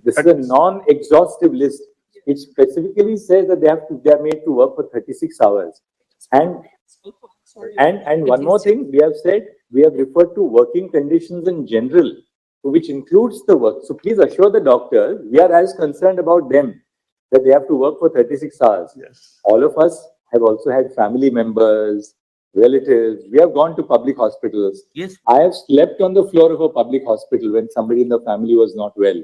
This is a non-exhaustive list. It specifically says that they are made to work for 36 hours. And one more thing, we have referred to working conditions in general, which includes the work. So please assure the doctors, we are as concerned about them, that they have to work for 36 hours. Yes. All of us have also had family members, relatives. We have gone to public hospitals. Yes. I have slept on the floor of a public hospital when somebody in the family was not well.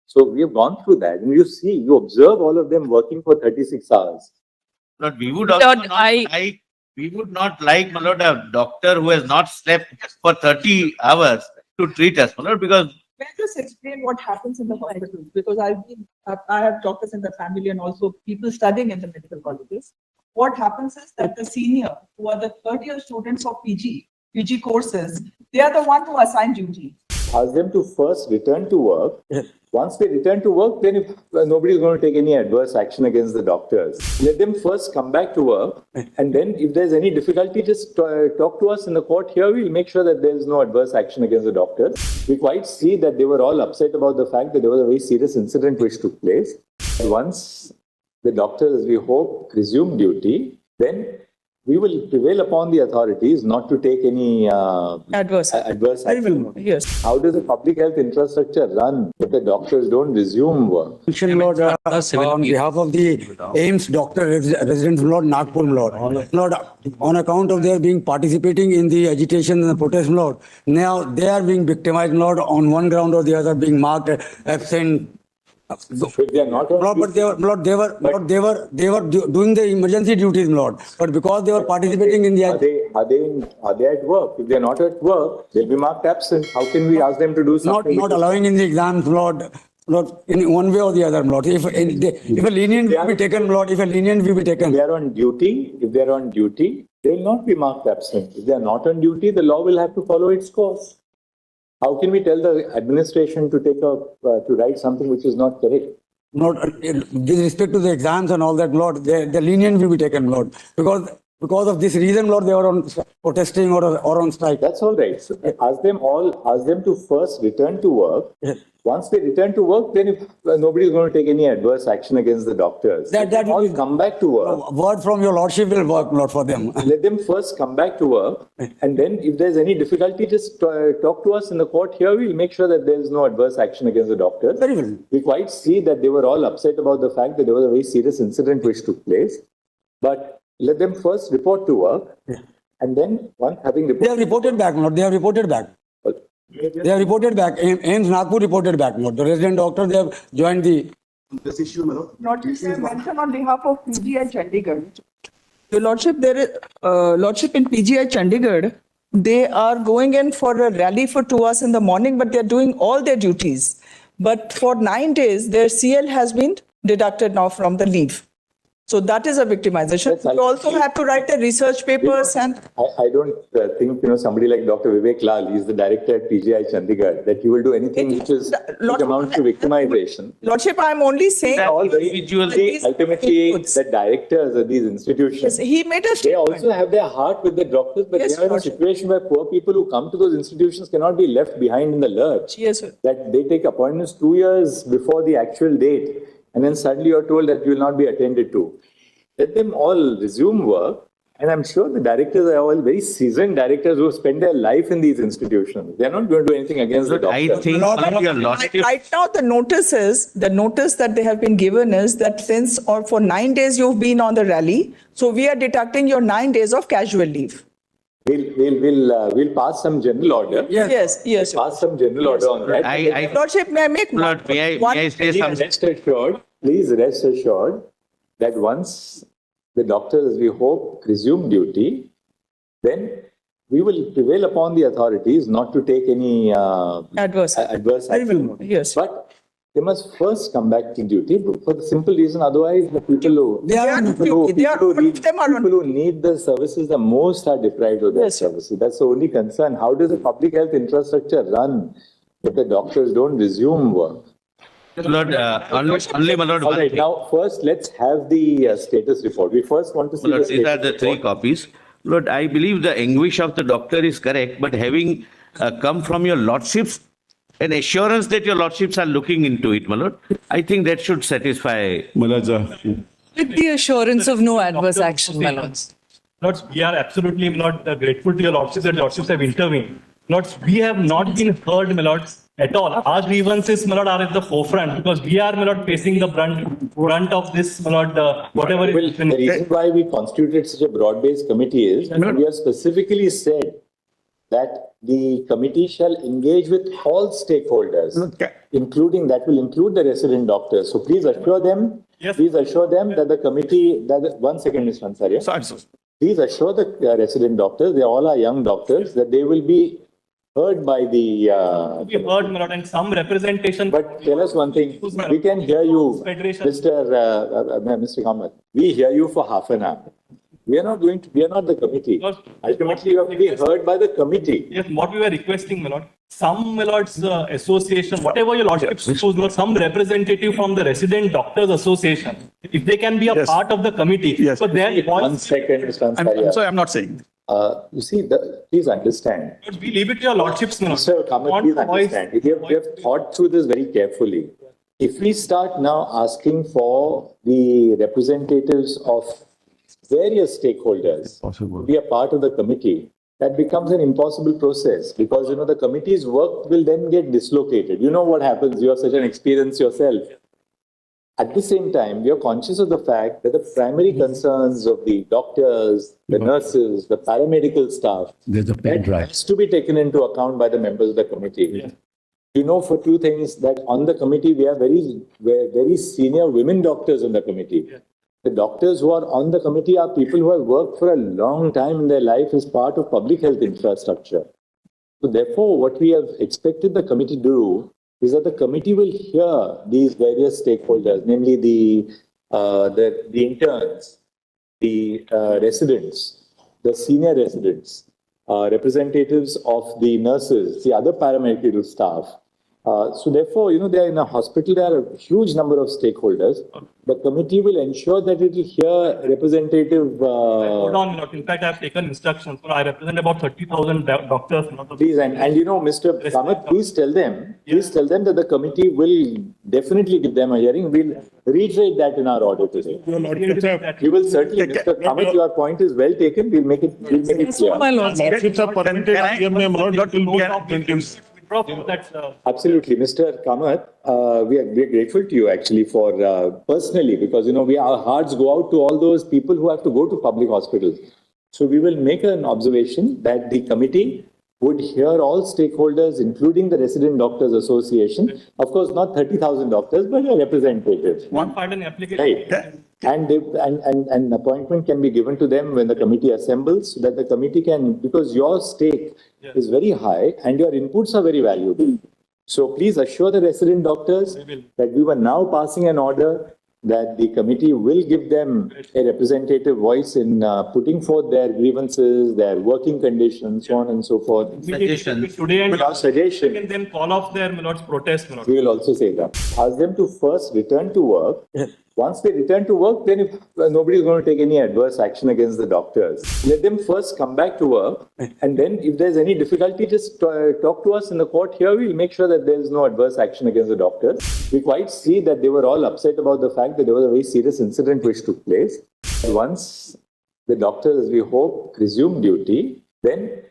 So we have gone through that. And you observe all of them working for 36 hours. But we would also we would not like, my lord, a doctor who has not slept for 30 hours to treat us, my lord, because May I just explain what happens in the hospitals? Because I have doctors in the family and also people studying in the medical colleges. What happens is that the senior, who are the third-year students of PG courses, they are the one who assign duty. Ask them to first return to work. Once they return to work, then if nobody is going to take any adverse action against the doctors, let them first come back to work. And then if there's any difficulty, just talk to us in the court here. We'll make sure that there is no adverse action against the doctors. We quite see that they were all upset about the fact that there was a very serious incident which took place. And once the doctors, we hope, resume duty, then we will prevail upon the authorities not to take any adverse action. Yes. How does the public health infrastructure run if the doctors don't resume work? Lord, on behalf of the AIMS doctor residents, Lord, Nagpur, Lord, on account of their being participating in the agitation and the protest, Lord, now they are being victimized, Lord, on one ground or the other, being marked absent. So if they are not on Lord, but they were doing the emergency duties, Lord. But because they were participating in the are they at work? If they are not at work, they'll be marked absent. How can we ask them to do something? not allowing in the exams, Lord, in one way or the other, Lord. If a lenient will be taken, Lord, if a lenient will be taken. If they are on duty, they will not be marked absent. If they are not on duty, the law will have to follow its course. How can we tell the administration to write something which is not correct? Not with respect to the exams and all that, Lord, the lenient will be taken, Lord, because of this reason, Lord, they were on protesting or on strike. That's all right. So ask them to first return to work. Yes. Once they return to work, then if nobody is going to take any adverse action against the doctors, that all come back to work. Word from your Lordship will work, Lord, for them. Let them first come back to work, and then if there's any difficulty, just talk to us in the court here. We'll make sure that there is no adverse action against the doctors. Very well. We quite see that they were all upset about the fact that there was a very serious incident which took place. But let them first report to work, and then once having reported, they have reported back, Lord. They have reported back. They have reported back. AIMS Nagpur reported back, Lord. The resident doctor, they have joined This issue, my lord. Lordship, I mention on behalf of CJI Chandrachud. Your Lordship, there is Lordship in CJI Chandrachud. They are going in for a rally for 2 hours in the morning, but they are doing all their duties. But for 9 days, their CL has been deducted now from the leave. So that is a victimization. You also have to write the research papers and. I don't think somebody like Dr. Vivek Lal, he's the director at CJI Chandrachud, that he will do anything which amounts to victimization. Lordship, I'm only saying that all ultimately the directors of these institutions. Yes, he made a statement. They also have their heart with the doctors, but Yes, they are in a situation where poor people who come to those institutions cannot be left behind in the lurch. Yes, sir. That they take appointments 2 years before the actual date, and then suddenly you're told that you will not be attended to. Let them all resume work. And I'm sure the directors are all very seasoned directors who spend their life in these institutions. They're not going to do anything against the doctors. I think Right now, the notice that they have been given is that since or for 9 days you've been on the rally, so we are deducting your 9 days of casual leave. We'll pass some general order. Yes. Pass some general order on that. Lordship, may I make Lord, may I say something? Please rest assured that once the doctors, we hope, resume duty, then we will prevail upon the authorities not to take any adverse action. Yes. But they must first come back to duty for the simple reason, otherwise the people who need the services the most are deprived of their services. That's the only concern. How does the public health infrastructure run if the doctors don't resume work? Lord, only my lord. All right, now first let's have the status report. We first want to see Lord, the these are status the 3 report. copies. Lord, I believe the anguish of the doctor is correct, but having come from your lordship's an assurance that your lordships are looking into it, my lord. I think that should satisfy. With the assurance of no adverse action, my lords. Lords, we are absolutely not grateful to your lordships that lordships have intervened. Lords, we have not been heard, my lords, at all. Our grievances, my lord, are at the forefront because we are, my lord, facing the brunt of this, my lord, whatever Well, is been. the reason why we constituted such a broad-based committee is we have specifically said that the committee shall engage with all stakeholders, including, that will include the resident doctors. So please assure them, Yes. please assure them that the committee, one second, Mr. Ansari. Please assure the resident doctors, they all are young doctors, that they will be heard by the. We heard, my lord, and some representation. But tell us one thing, we can hear you, Federation. Mr. Kamath, we hear you for half an hour. We are not the committee. Because- Ultimately, you have to be heard by the committee. Yes, what we were requesting, my lord, some, my lord's association, whatever your lordship choose, my lord, some representative from the resident doctors association, if they can be a part of the committee. Yes. So their One voice, second, Mr. I'm Ansari. sorry, I'm not saying. You see, please understand. we leave it to your lordships, my lord. Mr. Kamath, Want please the voice- understand. We have thought through this very carefully. If we start now asking for the representatives of various stakeholders to be a part of the committee, that becomes an impossible process because, the committee's work will then get dislocated. You know what happens. You have such an experience yourself. At the same time, we are conscious of the fact that the primary concerns of the doctors, the nurses, the paramedical staff, that has to be taken into account by the members of the committee. You know, for two things, that on the committee, we have very senior women doctors on the committee. The doctors who are on the committee are people who have worked for a long time in their life as part of public health infrastructure. So therefore, what we have expected the committee to do is that the committee will hear these various stakeholders, namely the interns, the residents, the senior residents, representatives of the nurses, the other paramedical staff. So therefore, they are in a hospital, there are a huge number of stakeholders. The committee will ensure that it will hear representative. Hold on, my lord. In fact, I have taken instructions. So I represent about 30,000 doctors. Please, and Mr. Kamath, please tell them that the committee will definitely give them a hearing. We'll reiterate that in our order today. We will certainly, Mr. Kamath, your point is well taken. We'll make it clear. My lords. Absolutely, Mr. Kamath, we are grateful to you actually for personally, because our hearts go out to all those people who have to go to public hospitals. So we will make an observation that the committee would hear all stakeholders, including the Resident Doctors Association. Of course, not 30,000 doctors, but a representative. One part in application. Right. And an appointment can be given to them when the committee assembles, so that the committee can, because your stake is very high and your inputs are very valuable. So please assure the resident doctors that we were now passing an order that the committee will give them a representative voice in putting forth their grievances, their working conditions, so on and so forth. Suggestions. Today and Our suggestion, and then call off their, my lord's protest, my lord. we will also say that. Ask them to first return to work. Once they return to work, then if nobody is going to take any adverse action against the doctors, let them first come back to work. And then if there's any difficulty, just talk to us in the court here. We'll make sure that there is no adverse action against the doctors. We quite see that they were all upset about the fact that there was a very serious incident which took place. Once the doctors, as we hope, resume duty, then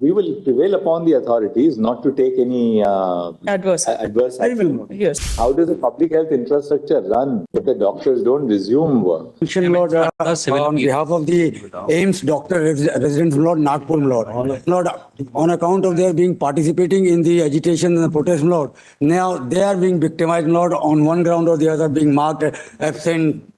we will prevail upon the authorities not to take any Adverse. adverse action. Yes. How does the public health infrastructure run if the doctors don't resume work? Lord, on behalf of the AIMS doctor residents, Lord Nagpur, Lord, on account of their being participating in the agitation and the protest, Lord, now they are being victimized, Lord, on one ground or the other, being marked absent